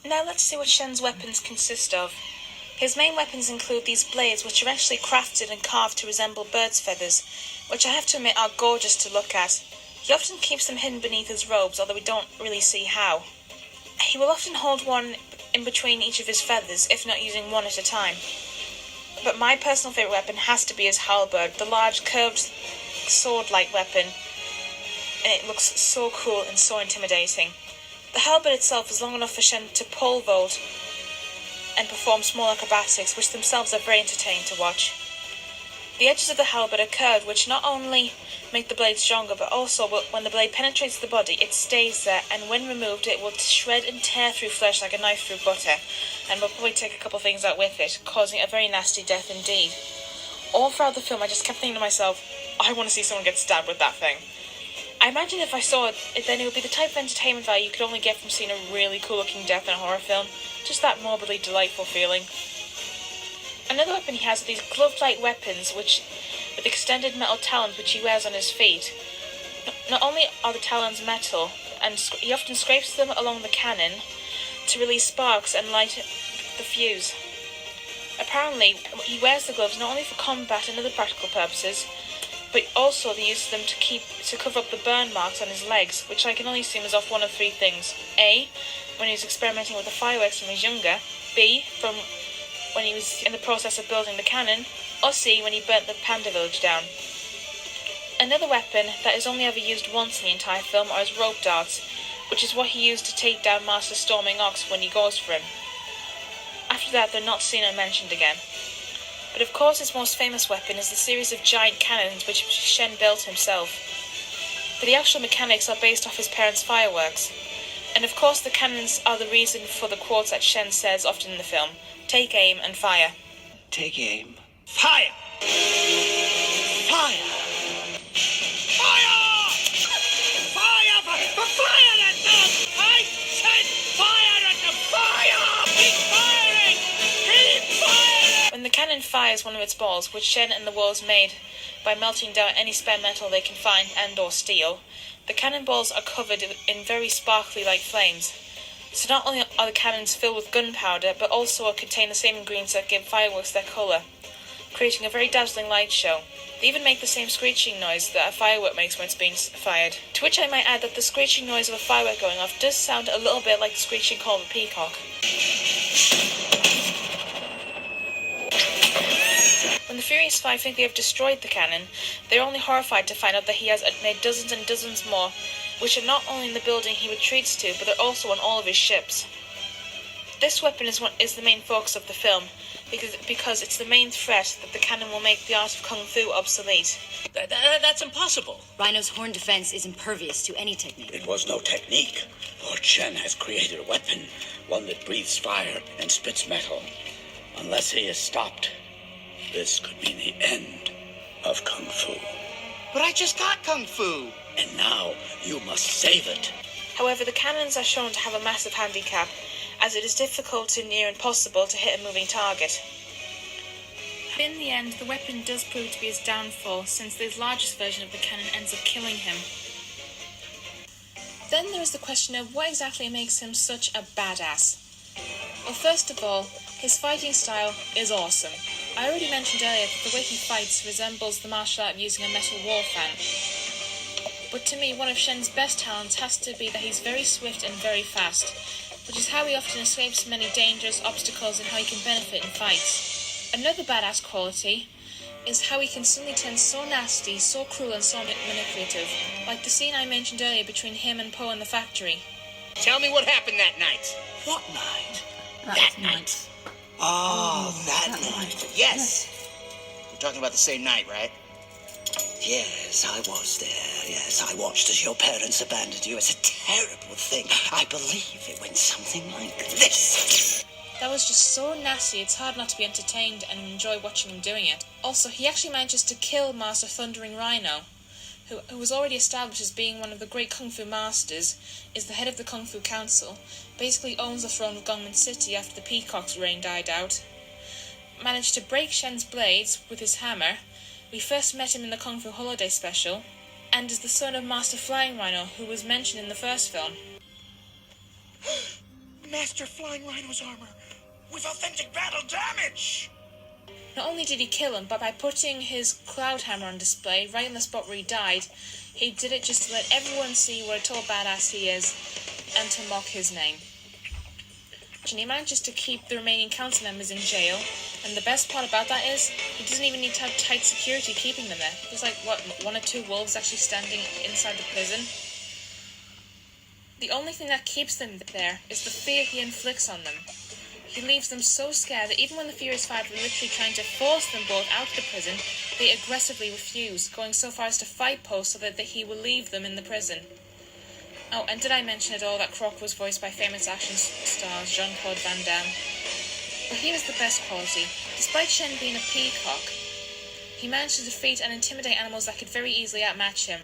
Now let's see what Shen's weapons consist of. His main weapons include these blades, which are actually crafted and carved to resemble birds' feathers, which I have to admit are gorgeous to look at. He often keeps them hidden beneath his robes, although we don't really see how. He will often hold one in between each of his feathers, if not using one at a time. But my personal favourite weapon has to be his halberd, the large curved sword-like weapon, and it looks so cool and so intimidating. The halberd itself is long enough for Shen to pole vault and perform small acrobatics, which themselves are very entertaining to watch. The edges of the halberd are curved, which not only make the blade stronger, but also when the blade penetrates the body, it stays there, and when removed, it will shred and tear through flesh like a knife through butter, and will probably take a couple of things out with it, causing a very nasty death indeed. All throughout the film, I just kept thinking to myself, I want to see someone get stabbed with that thing. I imagine if I saw it, then it would be the type of entertainment value you could only get from seeing a really cool-looking death in a horror film. Just that morbidly delightful feeling. Another weapon he has are these glove-like weapons, with extended metal talons which he wears on his feet. Not only are the talons metal, and he often scrapes them along the cannon to release sparks and light the fuse. Apparently, he wears the gloves not only for combat and other practical purposes, but also he uses them to cover up the burn marks on his legs, which I can only assume is off one of three things. A, when he was experimenting with the fireworks when he was younger. B, from when he was in the process of building the cannon. Or C, when he burnt the panda village down. Another weapon that is only ever used once in the entire film are his rope darts, which is what he used to take down Master Storming Ox when he goes for him. After that, they're not seen or mentioned again. But of course his most famous weapon is the series of giant cannons which Shen built himself. But the actual mechanics are based off his parents' fireworks. And of course the cannons are the reason for the quotes that Shen says often in the film. Take aim and fire. Take aim. Fire! Fire! Fire! Fire! Fire at them! I said fire at them! Fire! Keep firing! Keep firing! When the cannon fires one of its balls, which Shen and the wolves made by melting down any spare metal they can find and or steal, the cannonballs are covered in very sparkly like flames. So not only are the cannons filled with gunpowder, but also contain the same ingredients that give fireworks their colour, creating a very dazzling light show. They even make the same screeching noise that a firework makes when it's being fired. To which I might add that the screeching noise of a firework going off does sound a little bit like the screeching call of a peacock. When the Furious Five think they have destroyed the cannon, they're only horrified to find out that he has made dozens and dozens more, which are not only in the building he retreats to, but they're also on all of his ships. This weapon is the main focus of the film, because it's the main threat that the cannon will make the art of Kung Fu obsolete. That's impossible. Rhino's horn defense is impervious to any technique. It was no technique. Lord Shen has created a weapon, one that breathes fire and spits metal. Unless he is stopped, this could mean the end of Kung Fu. But I just got Kung Fu. And now you must save it. However, the cannons are shown to have a massive handicap, as it is difficult to near impossible to hit a moving target. In the end, the weapon does prove to be his downfall, since the largest version of the cannon ends up killing him. Then there is the question of what exactly makes him such a badass. Well, first of all, his fighting style is awesome. I already mentioned earlier that the way he fights resembles the martial art of using a metal war fan. But to me, one of Shen's best talents has to be that he's very swift and very fast, which is how he often escapes many dangerous obstacles and how he can benefit in fights. Another badass quality is how he can suddenly turn so nasty, so cruel and so manipulative, like the scene I mentioned earlier between him and Po in the factory. Tell me what happened that night. What night? That night. Oh, that night. Yes. We're talking about the same night, right? Yes, I was there. Yes, I watched as your parents abandoned you. It's a terrible thing. I believe it went something like this. That was just so nasty, it's hard not to be entertained and enjoy watching him doing it. Also, he actually manages to kill Master Thundering Rhino, who was already established as being one of the great Kung Fu masters, is the head of the Kung Fu Council, basically owns the throne of Gongmen City after the Peacock's reign died out, managed to break Shen's blades with his hammer. We first met him in the Kung Fu Holiday Special, and is the son of Master Flying Rhino, who was mentioned in the first film. Master Flying Rhino's armor with authentic battle damage! Not only did he kill him, but by putting his cloud hammer on display right in the spot where he died, he did it just to let everyone see what a total badass he is and to mock his name. And he manages to keep the remaining council members in jail, and the best part about that is he doesn't even need to have tight security keeping them there. There's like, what, 1 or 2 wolves actually standing inside the prison? The only thing that keeps them there is the fear he inflicts on them. He leaves them so scared that even when the Furious Five are literally trying to force them both out of the prison, they aggressively refuse, going so far as to fight Poe so that he will leave them in the prison. Oh, and did I mention at all that Croc was voiced by famous action stars Jean-Claude Van Damme? But he was the best quality. Despite Shen being a peacock, he managed to defeat and intimidate animals that could very easily outmatch him.